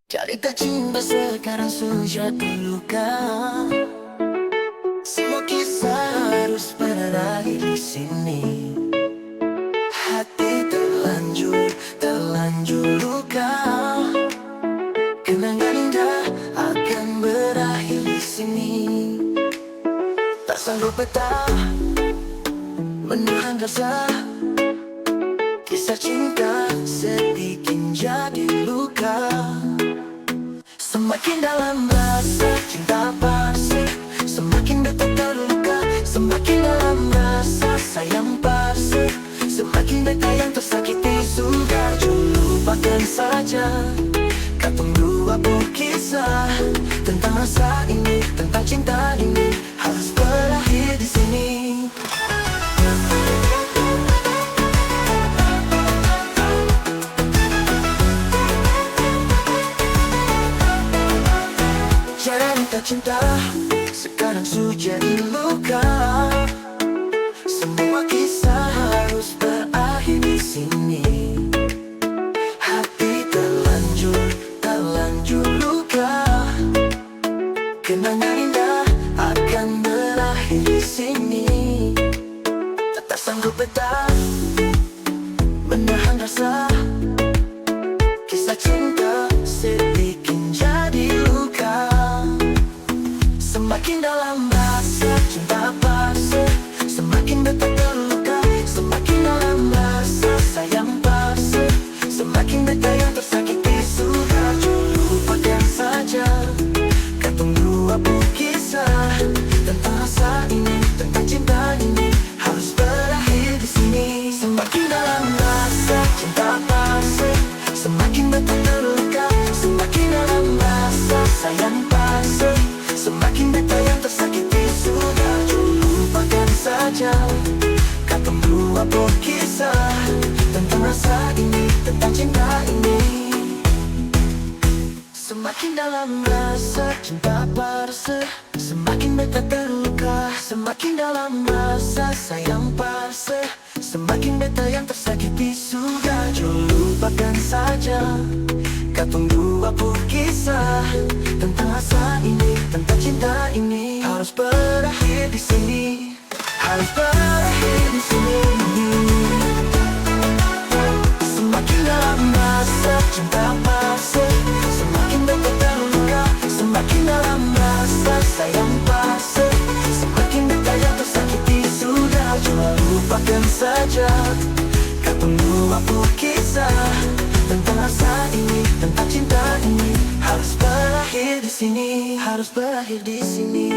Cerita cinta sekarang sudah terluka. Semua kisah harus berakhir di sini. Hati terlanjur luka. Kenangan indah akan berakhir di sini. Tak sanggup betah menahan rasa. Kisah cinta sedikit jadi luka. Semakin dalam rasa cinta pasti semakin dekat terluka. Semakin dalam rasa sayang pasti semakin dekat yang tersakiti. Sudah lupakan saja. Katong dua berkisah tentang rasa ini, tentang cinta ini harus berakhir di sini. Cerita cinta sekarang sudah jadi luka. Semua kisah harus berakhir di sini. Hati terlanjur luka. Kenangan indah akan berakhir di sini. Tak sanggup betah menahan rasa. Kisah cinta sedikit jadi luka. Semakin dalam rasa cinta pasti semakin dekat terluka. Semakin dalam rasa sayang pasti semakin dekat yang tersakiti. Sudah lupakan saja. Katong dua berkisah tentang rasa ini, tentang cinta ini harus berakhir di sini. Semakin dalam rasa cinta pasti semakin dekat terluka. Semakin dalam rasa sayang pasti semakin dekat yang tersakiti. Sudah lupakan saja. Katong dua berkisah tentang rasa ini, tentang cinta ini. Semakin dalam rasa cinta parse semakin dekat terluka. Semakin dalam rasa sayang parse semakin dekat yang tersakiti. Sudah lupakan saja. Katong dua berkisah tentang rasa ini, tentang cinta ini harus berakhir di sini. Harus berakhir di sini. Semakin dalam rasa cinta pasti semakin dekat terluka. Semakin dalam rasa sayang pasti semakin dekat yang tersakiti. Sudah lupakan saja. Katong dua berkisah tentang rasa ini, tentang cinta ini harus berakhir di sini. Harus berakhir di sini.